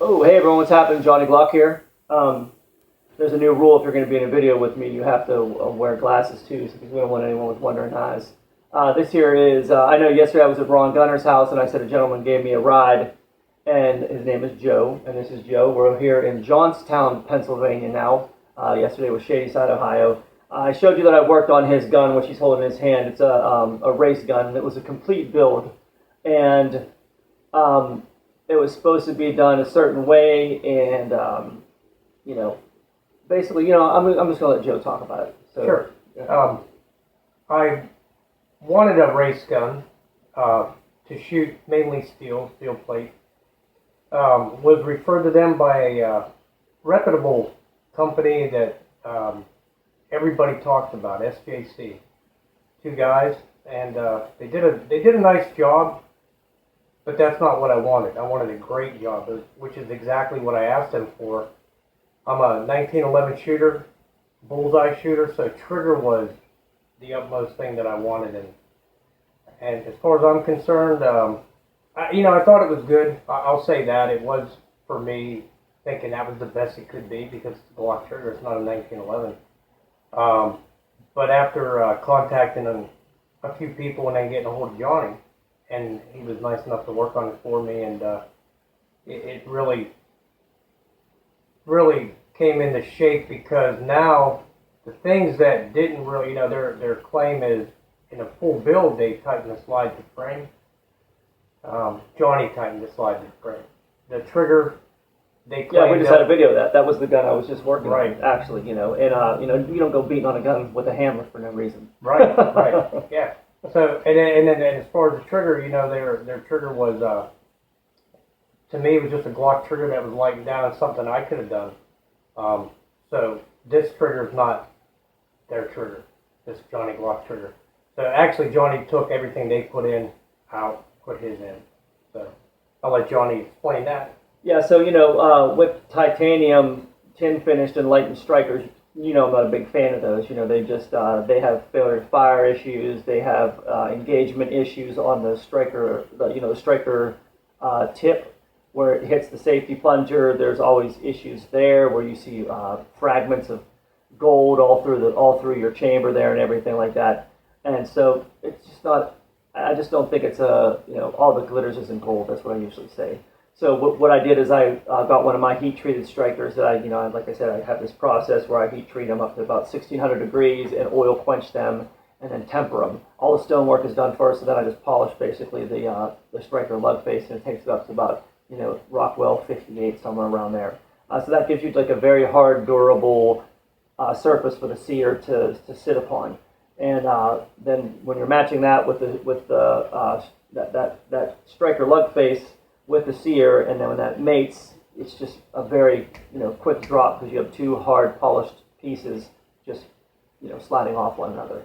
Oh, hey everyone, what's happening? Johnny Glock here. There's a new rule if you're going to be in a video with me, you have to wear glasses too, so because we don't want anyone with wandering eyes. This here is, I know yesterday I was at Ron Gunner's house and I said a gentleman gave me a ride, and his name is Joe, and this is Joe. We're here in Johnstown, Pennsylvania now. Yesterday was Shadyside, Ohio. I showed you that I worked on his gun, which he's holding in his hand. It's a race gun. It was a complete build, and it was supposed to be done a certain way, and basically, I'm just gonna let Joe talk about it. So, sure. Yeah. I wanted a race gun to shoot mainly steel plate. Was referred to them by a reputable company that everybody talks about, SJC. Two guys, and they did a nice job. But that's not what I wanted. I wanted a great job, which is exactly what I asked them for. I'm a 1911 shooter, bullseye shooter, so trigger was the utmost thing that I wanted. And as far as I'm concerned, I thought it was good. I'll say that. It was, for me, thinking that was the best it could be because it's a Glock trigger. It's not a 1911. But after contacting a few people and then getting a hold of Johnny, and he was nice enough to work on it for me, and it really came into shape because now the things that didn't really, their claim is in a full build they tighten the slide to frame. Johnny tightened the slide to frame. The trigger, they claimed. Yeah, we just had a video of that. That was the gun I was just working right. on, actually, and you don't go beating on a gun with a hammer for no reason. Right, yeah. So and then as far as the trigger, their trigger was to me it was just a Glock trigger that was lightened down and something I could have done. So this trigger is not their trigger, this Johnny Glock trigger. So actually Johnny took everything they put in out, put his in. So I'll let Johnny explain that. Yeah, so with titanium tin finished and lightened strikers, I'm not a big fan of those. They have failure to fire issues. They have engagement issues on the striker, the striker tip where it hits the safety plunger. There's always issues there where you see fragments of gold all through your chamber there and everything like that. And so it's just not. I just don't think it's all the glitters isn't gold. That's what I usually say. So what I did is I got one of my heat-treated strikers that like I said, I have this process where I heat-treat them up to about 1600 degrees and oil quench them and then temper them. All the stonework is done first, and then I just polish basically the striker lug face, and it takes it up to about Rockwell 58, somewhere around there. So that gives you like a very hard, durable surface for the seer to sit upon. And then when you're matching that with that striker lug face with the seer, and then when that mates, it's just a very quick drop because you have two hard polished pieces just sliding off one another.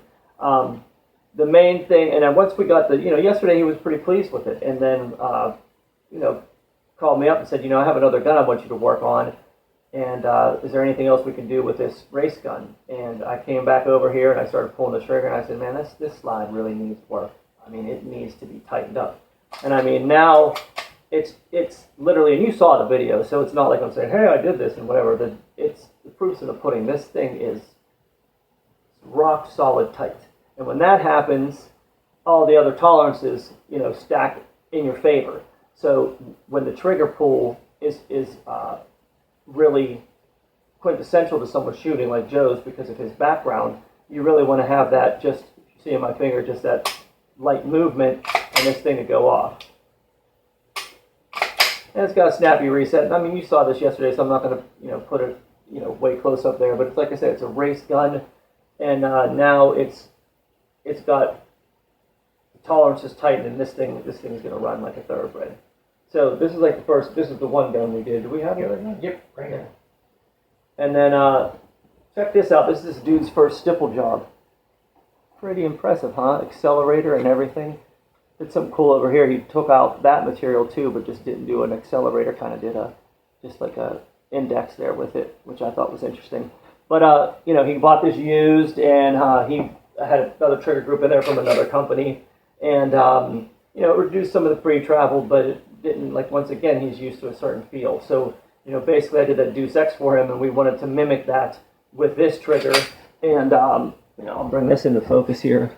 The main thing, and then once we got yesterday he was pretty pleased with it, and then called me up and said, I have another gun I want you to work on, and is there anything else we can do with this race gun? And I came back over here and I started pulling the trigger, and I said, man, this slide really needs work. I mean, it needs to be tightened up. And I mean, now it's literally, and you saw the video, so it's not like I'm saying, hey, I did this and whatever. It's the proof's in the pudding. This thing is rock solid tight. And when that happens, all the other tolerances, stack in your favor. So when the trigger pull is really quintessential to someone shooting like Joe's because of his background, you really want to have that, just see in my finger, just that light movement, and this thing to go off. And it's got a snappy reset. I mean, you saw this yesterday, so I'm not going to, put it, way close up there. But it's like I said, it's a race gun, and now it's got tolerances tightened, and this thing is going to run like a thoroughbred. So this is like this is the one gun we did. Do we have the other gun? Yep, right here. And then check this out. This is this dude's first stipple job. Pretty impressive, huh? Accelerator and everything. Did something cool over here. He took out that material too, but just didn't do an accelerator. Kind of did just like a index there with it, which I thought was interesting. But he bought this used, and he had another trigger group in there from another company, and it reduced some of the free travel, but didn't like. Once again, he's used to a certain feel. So basically, I did a Deuce X for him, and we wanted to mimic that with this trigger. And I'll bring this into focus here.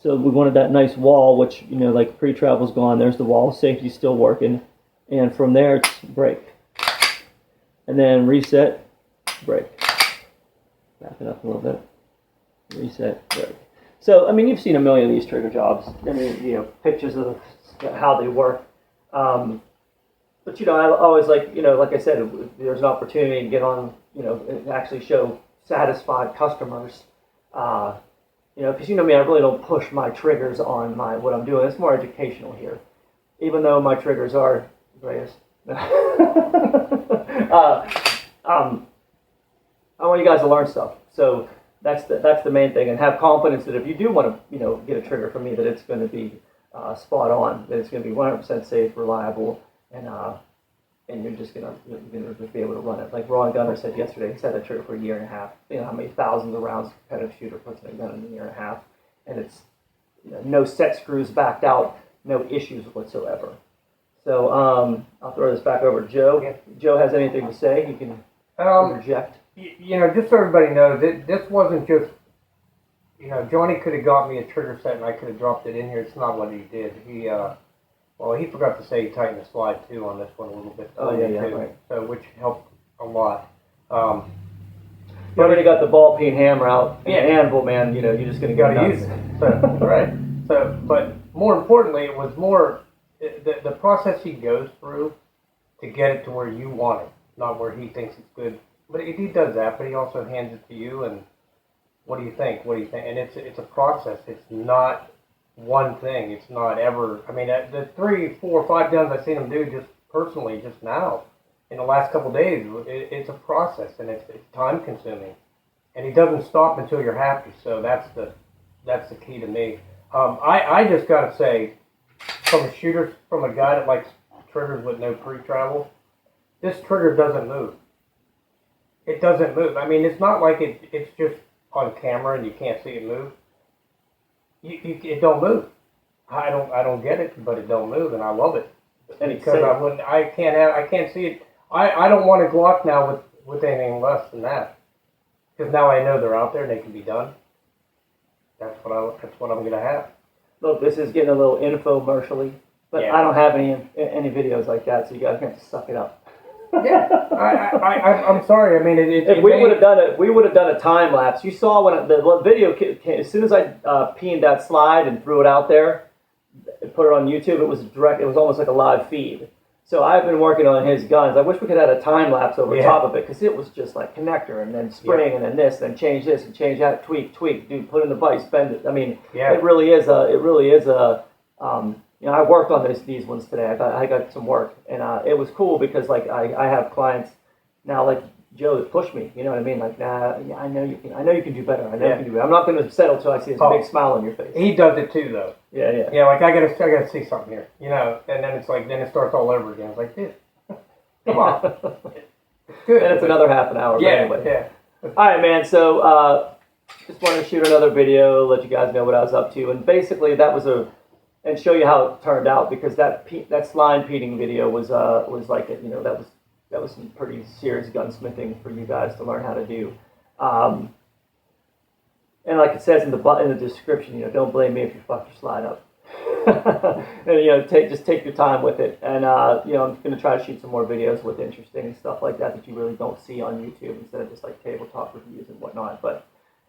So we wanted that nice wall, which like pre-travel's gone. There's the wall. Safety's still working, and from there it's break, and then reset, break. Back it up a little bit. Reset, break. So, I mean, you've seen a million of these trigger jobs. I mean, pictures of how they work. But, I always like, like I said, if there's an opportunity to get on, and actually show satisfied customers. Because me, I really don't push my triggers on what I'm doing. It's more educational here. Even though my triggers are greatest. I want you guys to learn stuff. So that's the main thing, and have confidence that if you do want to get a trigger from me, that it's going to be spot on, that it's going to be 100% safe, reliable, and you're just going to be able to run it. Like Ron Gunner said yesterday, he's had a trigger for a year and a half. You know how many thousands of rounds a competitive shooter puts in a gun in a year and a half, and it's no set screws backed out, no issues whatsoever. So I'll throw this back over to Joe. Yeah. If Joe has anything to say, he can interject. Just so everybody knows, this wasn't just, Johnny could have got me a trigger set and I could have dropped it in here. It's not what he did. He forgot to say he tightened the slide too on this one a little bit. Oh, yeah, right. So, which helped a lot. You already got the ball peen hammer out. And the anvil, man, you're just going to go gotta use it. So, right. So, but more importantly, it was more the process he goes through to get it to where you want it, not where he thinks it's good. But he does that, but he also hands it to you, and what do you think? What do you think? And it's a process. It's not one thing. It's not ever. I mean, the 3, 4, 5 guns I've seen him do just personally, just now, in the last couple of days, it's a process, and it's time consuming, and he doesn't stop until you're happy. So that's the key to me. I just got to say, from a guy that likes triggers with no pre-travel, this trigger doesn't move. It doesn't move. I mean, it's not like it's just on camera and you can't see it move. It don't move. I don't get it, but it don't move, and I love it because I can't see it. I don't want a Glock now with anything less than that, because now I know they're out there and they can be done. That's what I'm gonna have. Look, this is getting a little infomercially, but yeah. I don't have any videos like that, so you guys have to suck it up. Yeah, I'm sorry. I mean, if we would have done it, we would have done a time lapse. You saw when the video came, as soon as I peened that slide and threw it out there, put it on YouTube. It was direct. It was almost like a live feed. So I've been working on his guns. I wish we could have had a time lapse over top of it, because it was just like connector and then spring and then this, then change this and change that, tweak, dude, put in the vise, bend it. I mean, it really is a. I worked on these ones today. I got some work, and it was cool because like I have clients now like Joe that push me. You know what I mean? Like, nah, yeah, I know you can do better. I know you can do better. I'm not going to settle till I see this big smile on your face. He does it too, though. Yeah. Yeah, like I gotta see something here, and then it's like it starts all over again. It's like, dude, come on, it's good. And it's another half an hour. Yeah, anyway. Yeah. All right, man. So just wanted to shoot another video, let you guys know what I was up to, and basically that was and show you how it turned out, because that slime peating video was like that was some pretty serious gunsmithing for you guys to learn how to do. And like it says in the description, don't blame me if you fuck your slide up. And just take your time with it. And I'm going to try to shoot some more videos with interesting stuff like that you really don't see on YouTube, instead of just like tabletop reviews and whatnot. But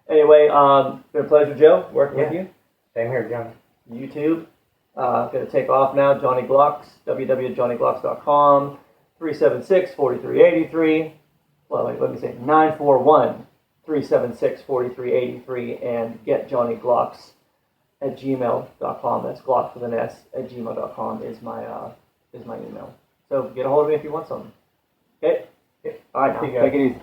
anyway, been a pleasure, Joe, working with you. Same here, John. YouTube. Going to take off now. Johnny Glocks, www.johnnyglocks.com, 376-4383. Well, wait, let me say 941-376-4383, and get Johnny Glocks at gmail.com. That's Glocks with an S at gmail.com is my email. So get a hold of me if you want something. Okay? All right, take it easy.